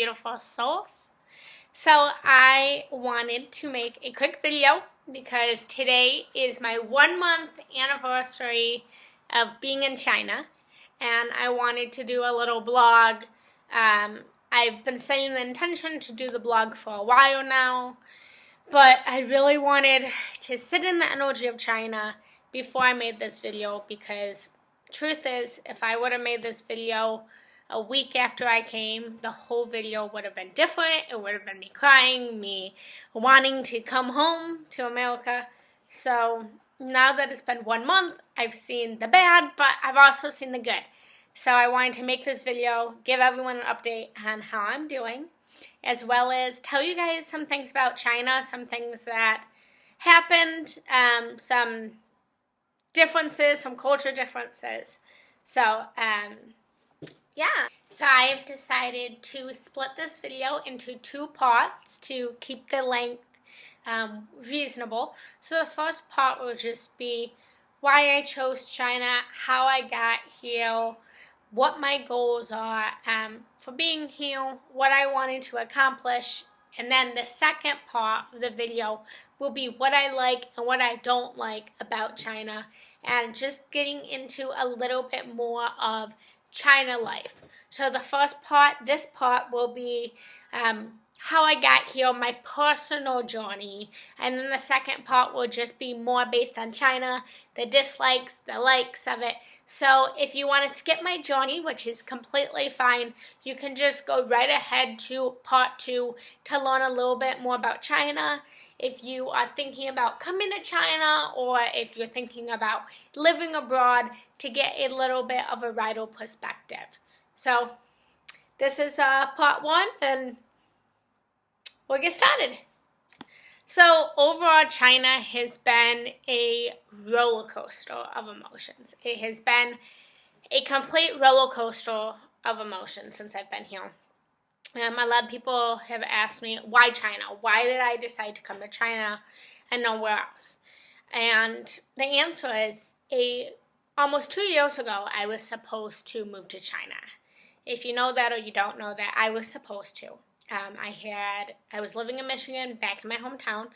beautiful souls. So I wanted to make a quick video because today is my 1 month anniversary of being in China, and I wanted to do a little blog. I've been setting the intention to do the blog for a while now, but I really wanted to sit in the energy of China before I made this video, because truth is, if I would have made this video a week after I came, the whole video would have been different. It would have been me crying, me wanting to come home to America. So now that it's been 1 month, I've seen the bad, but I've also seen the good. So I wanted to make this video, give everyone an update on how I'm doing, as well as tell you guys some things about China, some things that happened, some differences, some culture differences. So, yeah. So I've decided to split this video into 2 parts to keep the length reasonable. So the first part will just be why I chose China, how I got here, what my goals are for being here, what I wanted to accomplish. And then the second part of the video will be what I like and what I don't like about China, and just getting into a little bit more of China life. So the first part, this part will be how I got here, my personal journey, and then the second part will just be more based on China, the dislikes, the likes of it. So if you want to skip my journey, which is completely fine, you can just go right ahead to part 2 to learn a little bit more about China. If you are thinking about coming to China, or if you're thinking about living abroad, to get a little bit of a rival perspective. So this is part 1, and we'll get started. So overall, China has been a roller coaster of emotions. It has been a complete roller coaster of emotions since I've been here. A lot of people have asked me, why China? Why did I decide to come to China and nowhere else? And the answer is, almost 2 years ago, I was supposed to move to China. If you know that or you don't know that, I was supposed to. I was living in Michigan, back in my hometown,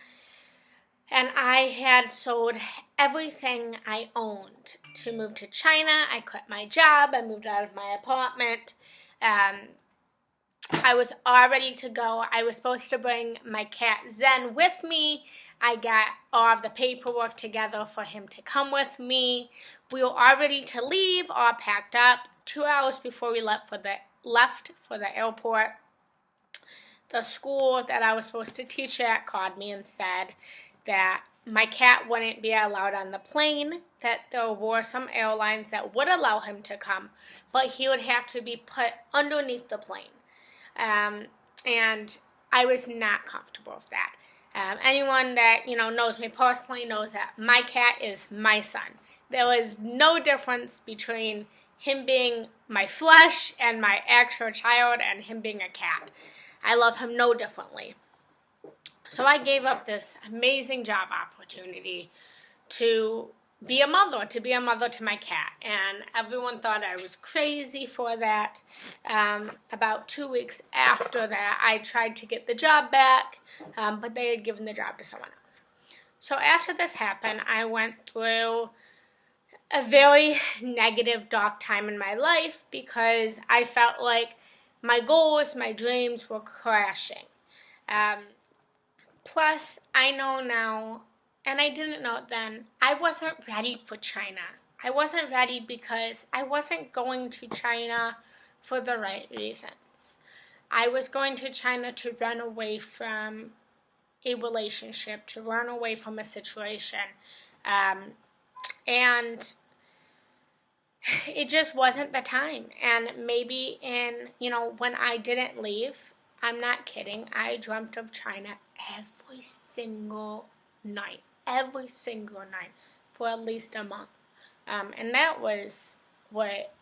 and I had sold everything I owned to move to China. I quit my job. I moved out of my apartment. I was all ready to go. I was supposed to bring my cat Zen with me. I got all of the paperwork together for him to come with me. We were all ready to leave, all packed up. 2 hours before we left for the airport, the school that I was supposed to teach at called me and said that my cat wouldn't be allowed on the plane, that there were some airlines that would allow him to come, but he would have to be put underneath the plane. And I was not comfortable with that. Anyone that knows me personally knows that my cat is my son. There was no difference between him being my flesh and my actual child and him being a cat. I love him no differently. So I gave up this amazing job opportunity to be a mother to my cat. And everyone thought I was crazy for that. About 2 weeks after that, I tried to get the job back, but they had given the job to someone else. So after this happened, I went through a very negative, dark time in my life, because I felt like my goals, my dreams were crashing. Plus, I know now, and I didn't know it then, I wasn't ready for China. I wasn't ready because I wasn't going to China for the right reasons. I was going to China to run away from a relationship, to run away from a situation. And it just wasn't the time. And maybe when I didn't leave, I'm not kidding, I dreamt of China every single night for at least a month. And that was what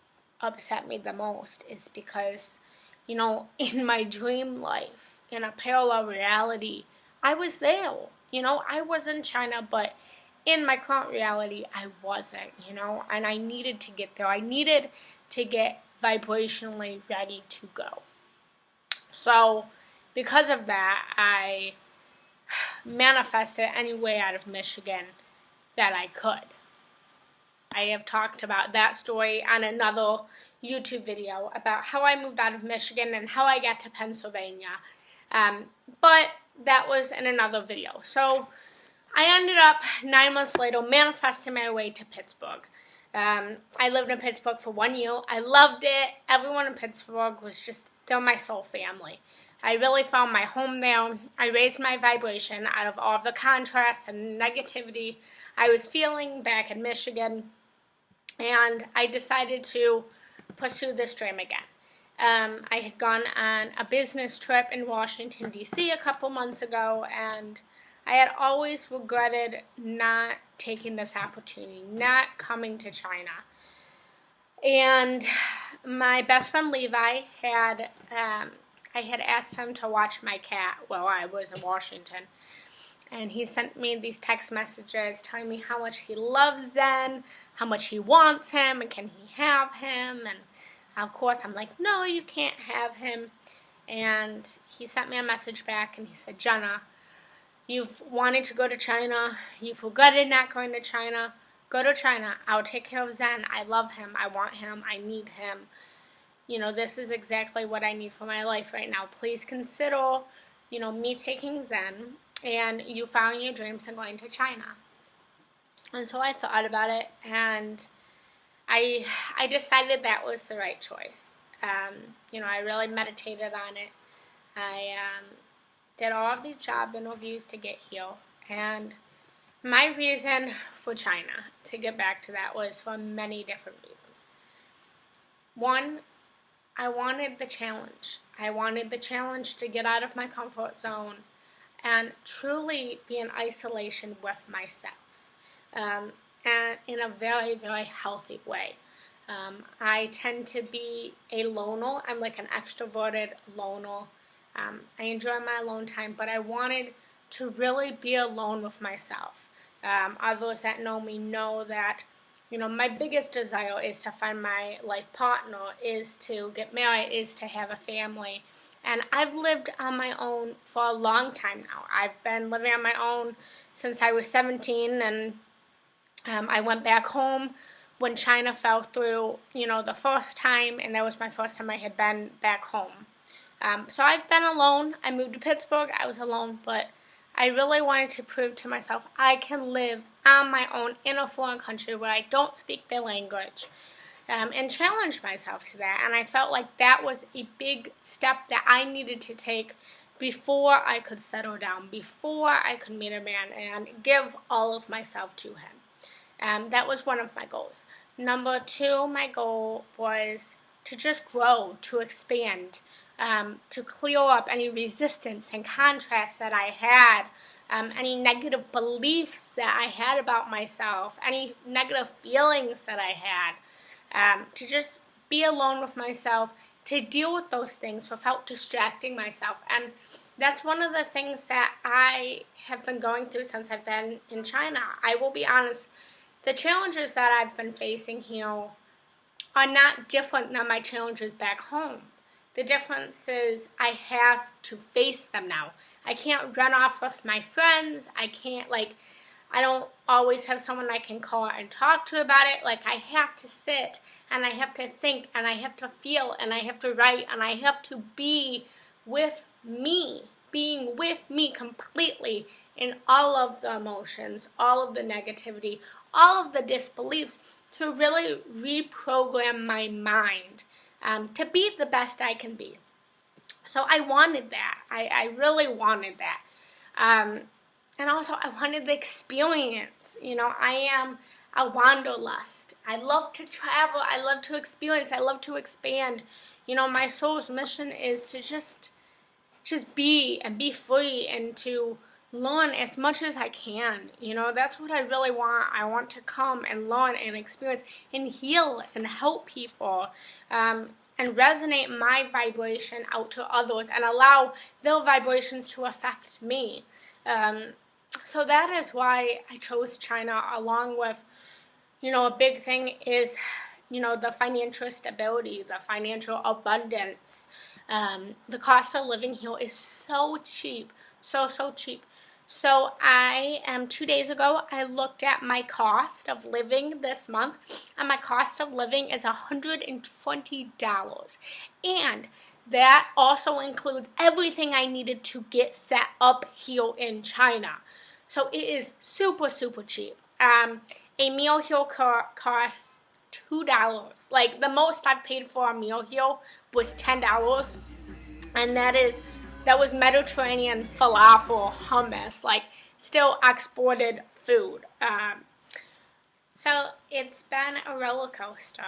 upset me the most, is because, in my dream life, in a parallel reality, I was there. I was in China, but in my current reality, I wasn't, and I needed to get there. I needed to get vibrationally ready to go. So because of that, I manifested any way out of Michigan that I could. I have talked about that story on another YouTube video about how I moved out of Michigan and how I got to Pennsylvania. But that was in another video. So I ended up 9 months later manifesting my way to Pittsburgh. I lived in Pittsburgh for 1 year. I loved it. Everyone in Pittsburgh was just, they're my soul family. I really found my home there. I raised my vibration out of all of the contrast and negativity I was feeling back in Michigan. And I decided to pursue this dream again. I had gone on a business trip in Washington, D.C. a couple months ago, and I had always regretted not taking this opportunity, not coming to China. And my best friend Levi had, I had asked him to watch my cat while I was in Washington. And he sent me these text messages telling me how much he loves Zen, how much he wants him, and can he have him? And of course I'm like, no, you can't have him. And he sent me a message back and he said, Jenna, you've wanted to go to China, you've regretted not going to China, go to China, I'll take care of Zen, I love him, I want him, I need him. You know, this is exactly what I need for my life right now. Please consider, you know, me taking Zen and you following your dreams and going to China. And so I thought about it, and I decided that was the right choice. You know, I really meditated on it. I did all of these job interviews to get here, and my reason for China, to get back to that, was for many different reasons. One, I wanted the challenge. I wanted the challenge to get out of my comfort zone and truly be in isolation with myself, and in a very, very healthy way. I tend to be a loner. I'm like an extroverted loner. I enjoy my alone time, but I wanted to really be alone with myself. Others that know me know that, you know, my biggest desire is to find my life partner, is to get married, is to have a family. And I've lived on my own for a long time now. I've been living on my own since I was 17, and I went back home when China fell through, you know, the first time, and that was my first time I had been back home. So I've been alone. I moved to Pittsburgh, I was alone, but I really wanted to prove to myself I can live on my own in a foreign country where I don't speak their language. And challenge myself to that. And I felt like that was a big step that I needed to take before I could settle down, before I could meet a man and give all of myself to him. That was one of my goals. Number two, my goal was to just grow, to expand, to clear up any resistance and contrast that I had, any negative beliefs that I had about myself, any negative feelings that I had. To just be alone with myself, to deal with those things without distracting myself. And that's one of the things that I have been going through since I've been in China. I will be honest, the challenges that I've been facing here are not different than my challenges back home. The difference is I have to face them now. I can't run off with my friends. I don't always have someone I can call and talk to about it. Like, I have to sit and I have to think and I have to feel and I have to write and I have to be with me, being with me completely in all of the emotions, all of the negativity, all of the disbeliefs, to really reprogram my mind to be the best I can be. So I wanted that. I really wanted that. And also, I wanted the experience. You know, I am a wanderlust. I love to travel. I love to experience. I love to expand. You know, my soul's mission is to just be and be free and to learn as much as I can. You know, that's what I really want. I want to come and learn and experience and heal and help people. And resonate my vibration out to others and allow their vibrations to affect me. So that is why I chose China, along with, you know, a big thing is the financial stability, the financial abundance. The cost of living here is so cheap, so cheap. So 2 days ago, I looked at my cost of living this month, and my cost of living is $120. And that also includes everything I needed to get set up here in China. So it is super cheap. A meal here costs $2. Like, the most I've paid for a meal here was $10, and that was Mediterranean falafel hummus, like still exported food. So it's been a roller coaster,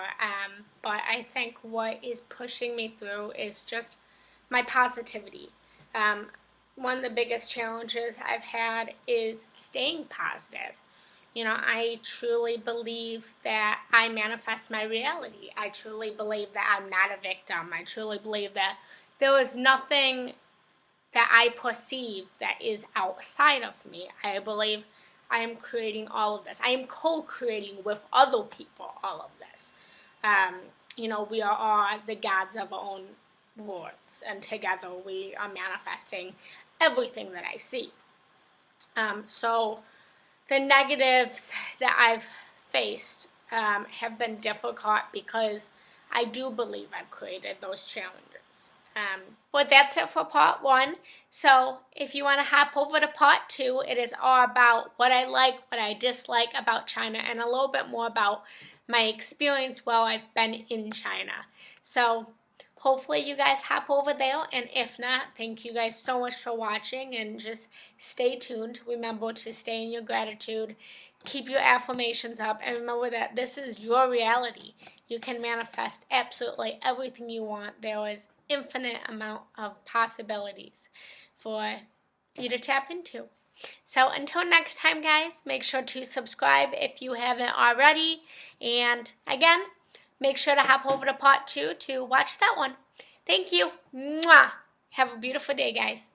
but I think what is pushing me through is just my positivity. One of the biggest challenges I've had is staying positive. I truly believe that I manifest my reality. I truly believe that I'm not a victim. I truly believe that there is nothing that I perceive that is outside of me. I believe I am creating all of this. I am co-creating with other people all of this. We are all the gods of our own worlds, and together we are manifesting everything that I see. So the negatives that I've faced have been difficult because I do believe I've created those challenges. But that's it for part 1. So if you want to hop over to part 2, it is all about what I like, what I dislike about China, and a little bit more about my experience while I've been in China. So hopefully you guys hop over there, and if not, thank you guys so much for watching, and just stay tuned. Remember to stay in your gratitude, keep your affirmations up, and remember that this is your reality. You can manifest absolutely everything you want. There is infinite amount of possibilities for you to tap into. So until next time, guys, make sure to subscribe if you haven't already, and again, make sure to hop over to part 2 to watch that one. Thank you. Mwah. Have a beautiful day, guys.